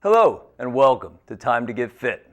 Hello and welcome to Time to Get Fit.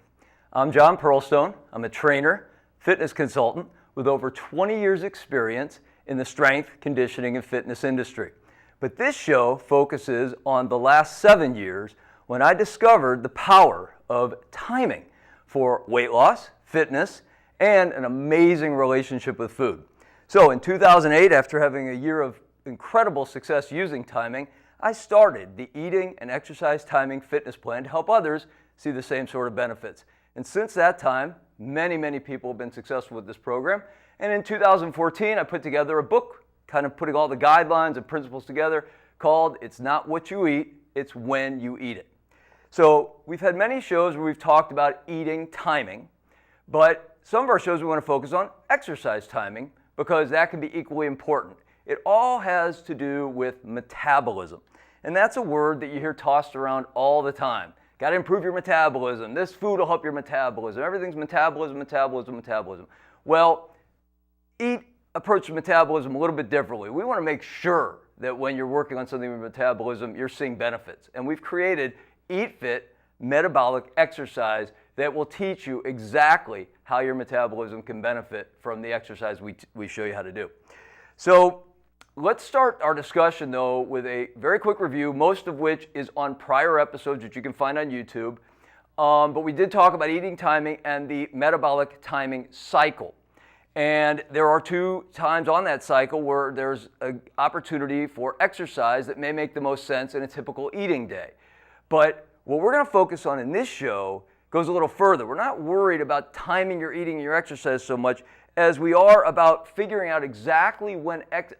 I'm John Pearlstone. I'm a trainer, fitness consultant with over 20 years experience in the strength, conditioning, and fitness industry. But this show focuses on the last 7 years when I discovered the power of timing for weight loss, fitness, and an amazing relationship with food. So in 2008, after having a year of incredible success using timing, I started the Eating and Exercise Timing Fitness Plan to help others see the same sort of benefits. And since that time, many people have been successful with this program. And in 2014, I put together a book, kind of putting all the guidelines and principles together, called It's Not What You Eat, It's When You Eat It. So we've had many shows where we've talked about eating timing, but some of our shows we want to focus on exercise timing because that can be equally important. It all has to do with metabolism. And that's a word that you hear tossed around all the time. Got to improve your metabolism. This food will help your metabolism. Everything's metabolism. Well, EET approaches metabolism a little bit differently. We want to make sure that when you're working on something with metabolism, you're seeing benefits. And we've created EETfit Metabolic exercise that will teach you exactly how your metabolism can benefit from the exercise we show you how to do. So let's start our discussion, though, with a very quick review, most of which is on prior episodes that you can find on YouTube. But we did talk about eating timing and the metabolic timing cycle. And there are 2 times on that cycle where there's an opportunity for exercise that may make the most sense in a typical eating day. But what we're going to focus on in this show goes a little further. We're not worried about timing your eating and your exercise so much as we are about figuring out exactly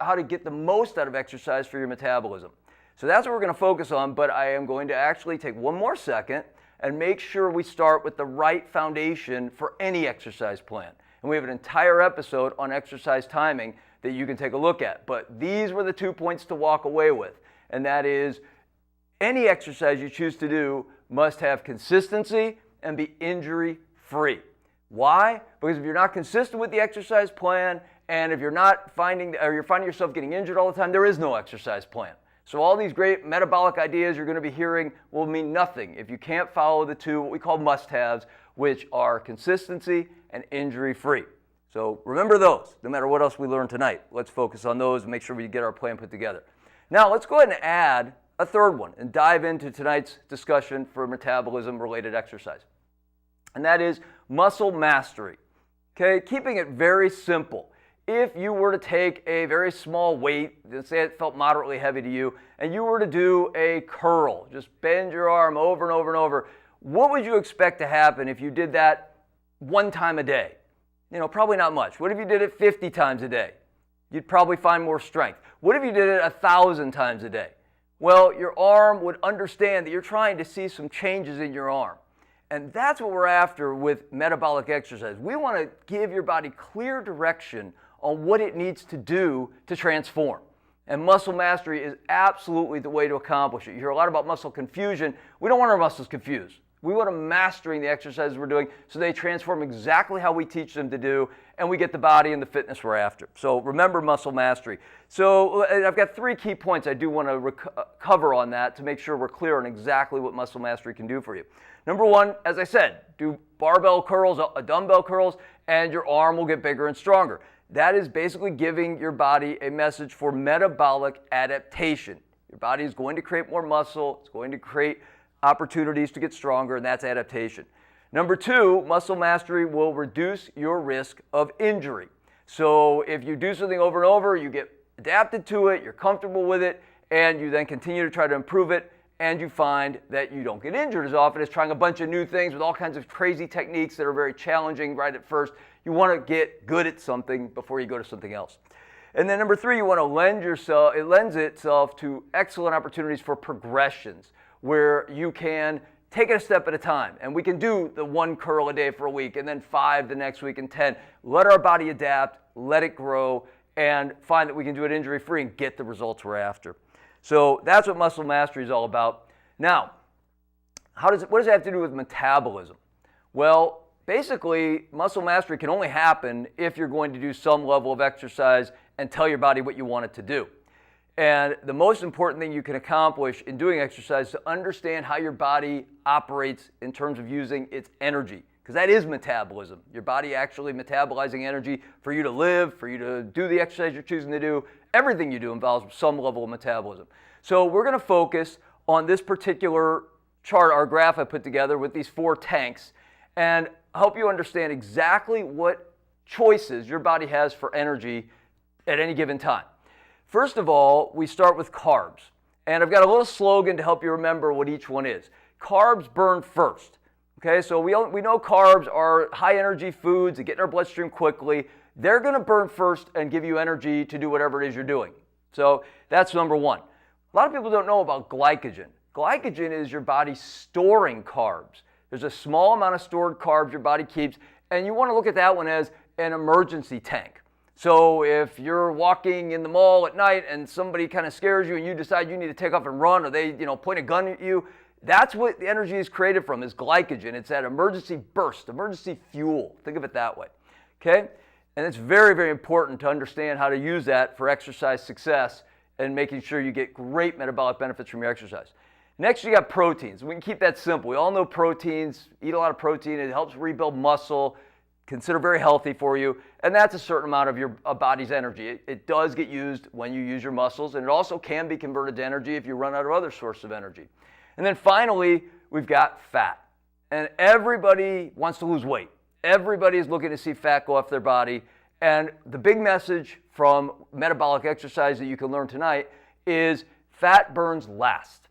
how to get the most out of exercise for your metabolism. So that's what we're going to focus on, but I am going to actually take one more second and make sure we start with the right foundation for any exercise plan. And we have an entire episode on exercise timing that you can take a look at. But these were the 2 points to walk away with, and that is any exercise you choose to do must have consistency and be injury-free. Why? Because if you're not consistent with the exercise plan, and if you're finding yourself getting injured all the time, there is no exercise plan. So all these great metabolic ideas you're going to be hearing will mean nothing if you can't follow the 2 what we call must-haves, which are consistency and injury-free. So remember those, no matter what else we learn tonight. Let's focus on those and make sure we get our plan put together. Now let's go ahead and add a third one and dive into tonight's discussion for metabolism-related exercise. And that is muscle mastery. Okay, keeping it very simple. If you were to take a very small weight, let's say it felt moderately heavy to you, and you were to do a curl, just bend your arm over and over and over, what would you expect to happen if you did that 1 time a day? Probably not much. What if you did it 50 times a day? You'd probably find more strength. What if you did it 1,000 times a day? Well, your arm would understand that you're trying to see some changes in your arm. And that's what we're after with metabolic exercise. We want to give your body clear direction on what it needs to do to transform. And muscle mastery is absolutely the way to accomplish it. You hear a lot about muscle confusion. We don't want our muscles confused. We want them mastering the exercises we're doing so they transform exactly how we teach them to do, and we get the body and the fitness we're after. So remember muscle mastery. So I've got 3 key points I do want to cover on that to make sure we're clear on exactly what muscle mastery can do for you. Number 1, as I said, do barbell curls, dumbbell curls, and your arm will get bigger and stronger. That is basically giving your body a message for metabolic adaptation. Your body is going to create more muscle, it's going to create opportunities to get stronger, and that's adaptation. Number 2, muscle mastery will reduce your risk of injury. So if you do something over and over, you get adapted to it, you're comfortable with it, and you then continue to try to improve it, and you find that you don't get injured as often as trying a bunch of new things with all kinds of crazy techniques that are very challenging right at first. You want to get good at something before you go to something else. And then number 3, you want to it lends itself to excellent opportunities for progressions where you can take it a step at a time. And we can do the 1 curl a day for a week and then 5 the next week and 10. Let our body adapt, let it grow, and find that we can do it injury-free and get the results we're after. So that's what muscle mastery is all about. Now, what does it have to do with metabolism? Well, basically, muscle mastery can only happen if you're going to do some level of exercise and tell your body what you want it to do. And the most important thing you can accomplish in doing exercise is to understand how your body operates in terms of using its energy, because that is metabolism. Your body actually metabolizing energy for you to live, for you to do the exercise you're choosing to do. Everything you do involves some level of metabolism. So we're going to focus on this particular chart, our graph I put together with these 4 tanks, and help you understand exactly what choices your body has for energy at any given time. First of all, we start with carbs. And I've got a little slogan to help you remember what each one is. Carbs burn first. Okay, so we know carbs are high energy foods that get in our bloodstream quickly. They're going to burn first and give you energy to do whatever it is you're doing. So that's number one. A lot of people don't know about glycogen. Glycogen is your body storing carbs. There's a small amount of stored carbs your body keeps, and you want to look at that one as an emergency tank. So if you're walking in the mall at night and somebody kind of scares you and you decide you need to take off and run, or they point a gun at you, that's what the energy is created from, is glycogen. It's that emergency burst, emergency fuel. Think of it that way. Okay? And it's very, very important to understand how to use that for exercise success and making sure you get great metabolic benefits from your exercise. Next, you got proteins. We can keep that simple. We all know proteins. Eat a lot of protein. It helps rebuild muscle. Consider very healthy for you. And that's a certain amount of your body's energy. It does get used when you use your muscles, and it also can be converted to energy if you run out of other sources of energy. And then finally, we've got fat. And everybody wants to lose weight. Everybody is looking to see fat go off their body. And the big message from metabolic exercise that you can learn tonight is fat burns last.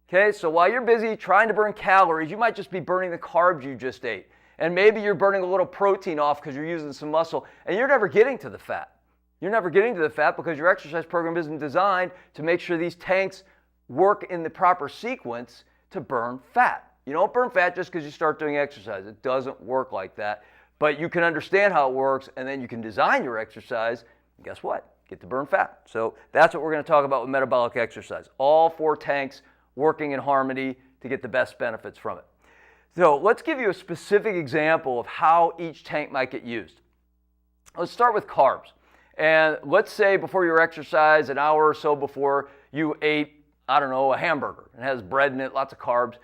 Okay, so while you're busy trying to burn calories, you might just be burning the carbs you just ate. And maybe you're burning a little protein off because you're using some muscle, and you're never getting to the fat. You're never getting to the fat because your exercise program isn't designed to make sure these tanks work in the proper sequence to burn fat. You don't burn fat just because you start doing exercise. It doesn't work like that. But you can understand how it works, and then you can design your exercise, and guess what? Get to burn fat. So that's what we're going to talk about with metabolic exercise. All 4 tanks working in harmony to get the best benefits from it. So let's give you a specific example of how each tank might get used. Let's start with carbs. And let's say before your exercise, an hour or so before, you ate, I don't know, a hamburger. It has bread in it, lots of carbs.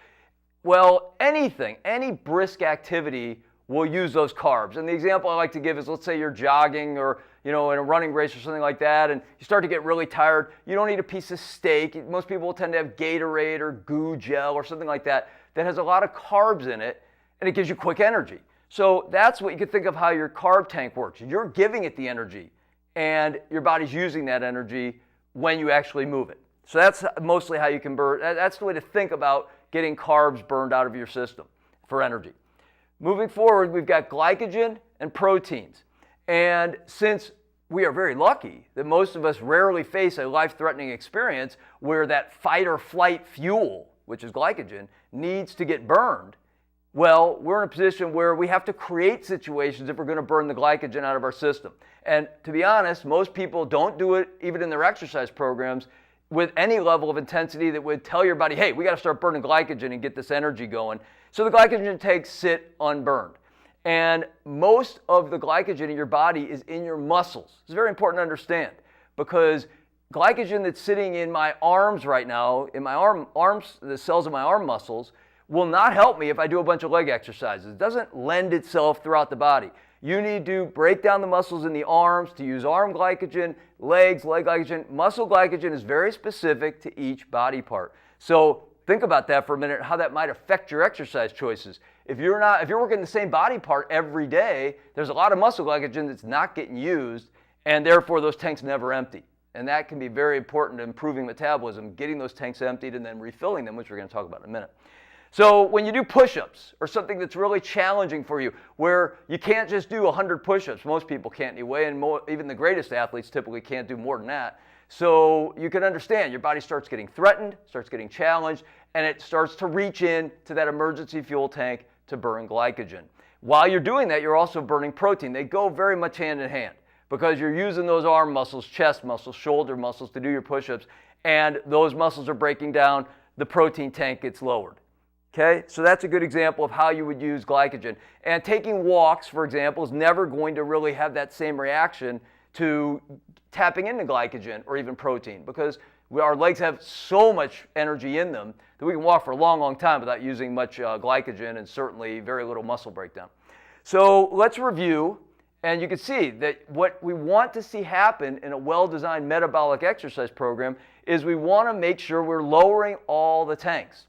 Well, anything, any brisk activity will use those carbs. And the example I like to give is, let's say you're jogging or in a running race or something like that, and you start to get really tired. You don't eat a piece of steak. Most people will tend to have Gatorade or Goo Gel or something like that has a lot of carbs in it, and it gives you quick energy. So that's what you could think of how your carb tank works. You're giving it the energy, and your body's using that energy when you actually move it. So that's mostly how you can burn. That's the way to think about getting carbs burned out of your system for energy. Moving forward, we've got glycogen and proteins. And since we are very lucky that most of us rarely face a life-threatening experience where that fight or flight fuel, which is glycogen, needs to get burned, well, we're in a position where we have to create situations if we're going to burn the glycogen out of our system. And to be honest, most people don't do it even in their exercise programs with any level of intensity that would tell your body, hey, we got to start burning glycogen and get this energy going. So the glycogen tanks sit unburned. And most of the glycogen in your body is in your muscles. It's very important to understand, because glycogen that's sitting in my arms right now, in my arms, the cells of my arm muscles, will not help me if I do a bunch of leg exercises. It doesn't lend itself throughout the body. You need to break down the muscles in the arms to use arm glycogen, legs, leg glycogen. Muscle glycogen is very specific to each body part. So think about that for a minute, how that might affect your exercise choices. If you're working the same body part every day, there's a lot of muscle glycogen that's not getting used, and therefore those tanks never empty. And that can be very important to improving metabolism, getting those tanks emptied and then refilling them, which we're going to talk about in a minute. So when you do push-ups, or something that's really challenging for you, where you can't just do 100 push-ups, most people can't anyway, and even the greatest athletes typically can't do more than that. So you can understand your body starts getting threatened, starts getting challenged, and it starts to reach in to that emergency fuel tank to burn glycogen. While you're doing that, you're also burning protein. They go very much hand in hand, because you're using those arm muscles, chest muscles, shoulder muscles to do your push-ups, and those muscles are breaking down, the protein tank gets lowered. Okay, so that's a good example of how you would use glycogen. And taking walks, for example, is never going to really have that same reaction to tapping into glycogen or even protein, because our legs have so much energy in them that we can walk for a long, long time without using much glycogen and certainly very little muscle breakdown. So let's review, and you can see that what we want to see happen in a well-designed metabolic exercise program is we want to make sure we're lowering all the tanks.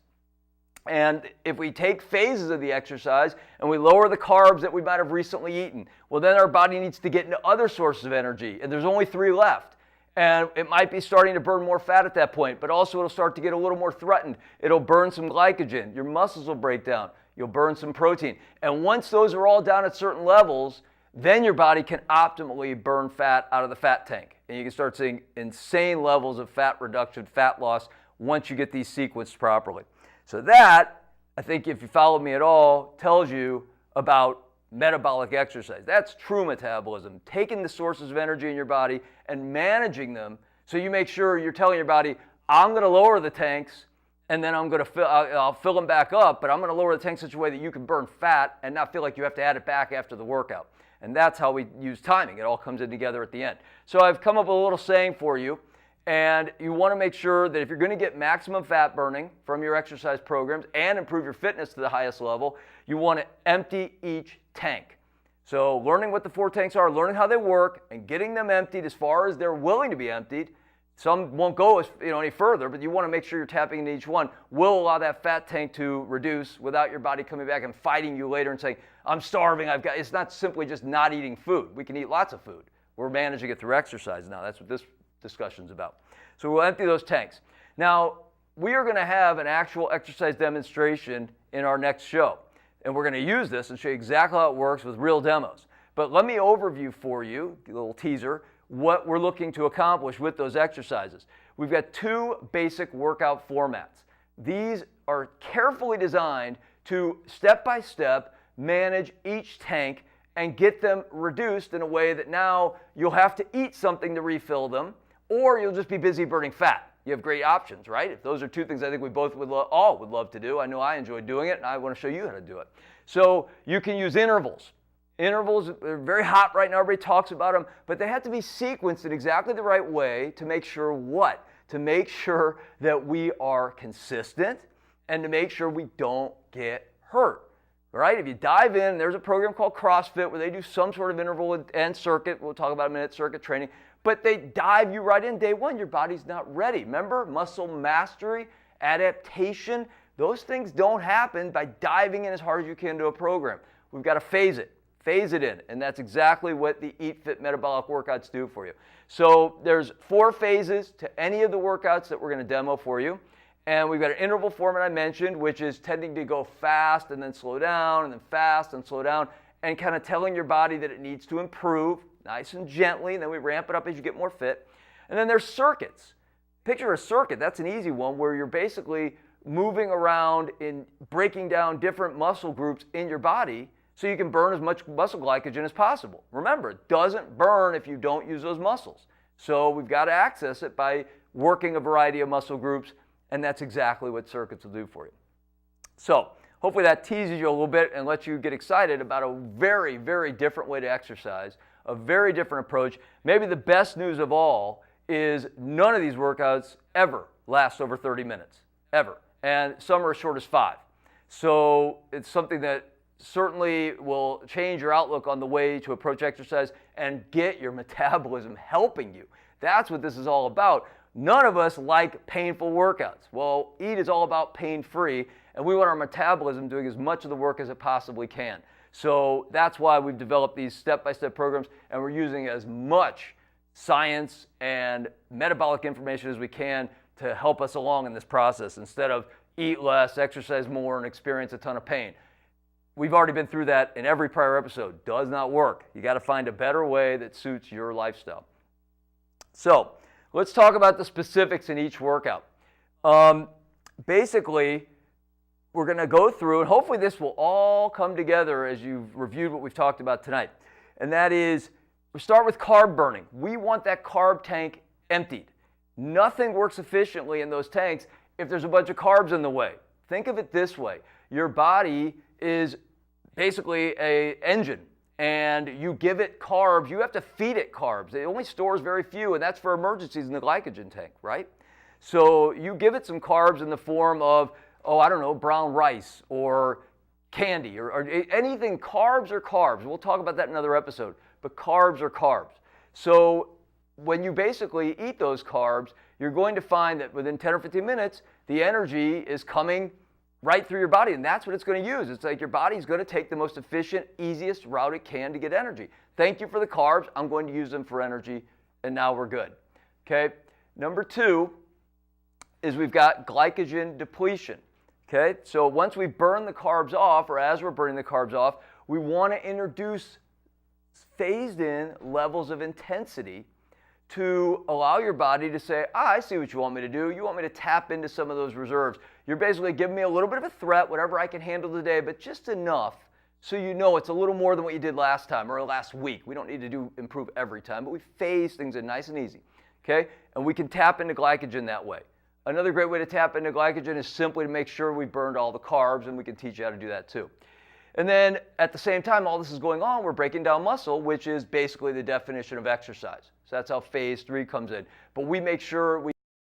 And if we take phases of the exercise and we lower the carbs that we might have recently eaten, well, then our body needs to get into other sources of energy, and there's only 3 left. And it might be starting to burn more fat at that point, but also it'll start to get a little more threatened. It'll burn some glycogen. Your muscles will break down. You'll burn some protein. And once those are all down at certain levels, then your body can optimally burn fat out of the fat tank. And you can start seeing insane levels of fat reduction, fat loss, once you get these sequenced properly. So that, I think if you follow me at all, tells you about metabolic exercise. That's true metabolism, taking the sources of energy in your body and managing them so you make sure you're telling your body, I'm going to lower the tanks and then I'll fill them back up, but I'm going to lower the tanks in such a way that you can burn fat and not feel like you have to add it back after the workout. And that's how we use timing. It all comes in together at the end. So I've come up with a little saying for you, and you want to make sure that if you're going to get maximum fat burning from your exercise programs and improve your fitness to the highest level, you want to empty each tank. So learning what the 4 tanks are, learning how they work, and getting them emptied as far as they're willing to be emptied. Some won't go any further, but you want to make sure you're tapping into each one. Will allow that fat tank to reduce without your body coming back and fighting you later and saying, I'm starving, it's not simply just not eating food. We can eat lots of food. We're managing it through exercise now. That's what this discussion's about. So we'll empty those tanks. Now, we are going to have an actual exercise demonstration in our next show. And we're going to use this and show you exactly how it works with real demos. But let me overview for you, a little teaser, what we're looking to accomplish with those exercises. We've got 2 basic workout formats. These are carefully designed to step-by-step manage each tank and get them reduced in a way that now you'll have to eat something to refill them, or you'll just be busy burning fat. You have great options, right? If those are 2 things I think we both would love to do. I know I enjoy doing it, and I want to show you how to do it. So you can use intervals. Intervals are very hot right now. Everybody talks about them, but they have to be sequenced in exactly the right way to make sure what? To make sure that we are consistent and to make sure we don't get hurt. Right? If you dive in, there's a program called CrossFit where they do some sort of interval and circuit. We'll talk about in a minute, circuit training. But they dive you right in day one. Your body's not ready. Remember, muscle mastery, adaptation, those things don't happen by diving in as hard as you can to a program. We've got to phase it in. And that's exactly what the EETfit metabolic workouts do for you. So there's 4 phases to any of the workouts that we're going to demo for you. And we've got an interval format I mentioned, which is tending to go fast and then slow down and then fast and slow down, and kind of telling your body that it needs to improve nice and gently, and then we ramp it up as you get more fit. And then there's circuits. Picture a circuit. That's an easy one where you're basically moving around in breaking down different muscle groups in your body so you can burn as much muscle glycogen as possible. Remember, it doesn't burn if you don't use those muscles. So we've got to access it by working a variety of muscle groups, and that's exactly what circuits will do for you. So hopefully that teases you a little bit and lets you get excited about a very, very different way to exercise, a very different approach. Maybe the best news of all is none of these workouts ever last over 30 minutes, ever. And some are as short as 5. So it's something that certainly will change your outlook on the way to approach exercise and get your metabolism helping you. That's what this is all about. None of us like painful workouts. Well, EAT is all about pain-free, and we want our metabolism doing as much of the work as it possibly can. So that's why we've developed these step-by-step programs, and we're using as much science and metabolic information as we can to help us along in this process instead of eat less, exercise more, and experience a ton of pain. We've already been through that in every prior episode. Does not work. You got to find a better way that suits your lifestyle. So let's talk about the specifics in each workout. Basically, we're going to go through, and hopefully this will all come together as you've reviewed what we've talked about tonight. And that is, we start with carb burning. We want that carb tank emptied. Nothing works efficiently in those tanks if there's a bunch of carbs in the way. Think of it this way. Your body is basically an engine, and you give it carbs, you have to feed it carbs. It only stores very few, and that's for emergencies in the glycogen tank, right? So you give it some carbs in the form of, I don't know, brown rice or candy or anything. Carbs are carbs. We'll talk about that in another episode, but carbs are carbs. So when you basically eat those carbs, you're going to find that within 10 or 15 minutes, the energy is coming right through your body, and that's what it's going to use. It's like your body's going to take the most efficient, easiest route it can to get energy. Thank you for the carbs. I'm going to use them for energy, and now we're good. Okay? Number 2 is we've got glycogen depletion. Okay? So once we burn the carbs off, or as we're burning the carbs off, we want to introduce phased-in levels of intensity to allow your body to say, I see what you want me to do. You want me to tap into some of those reserves. You're basically giving me a little bit of a threat, whatever I can handle today, but just enough so you know it's a little more than what you did last time or last week. We don't need to improve every time, but we phase things in nice and easy, okay? And we can tap into glycogen that way. Another great way to tap into glycogen is simply to make sure we've burned all the carbs, and we can teach you how to do that too. And then at the same time, all this is going on, we're breaking down muscle, which is basically the definition of exercise. So that's how phase 3 comes in. But we make sure we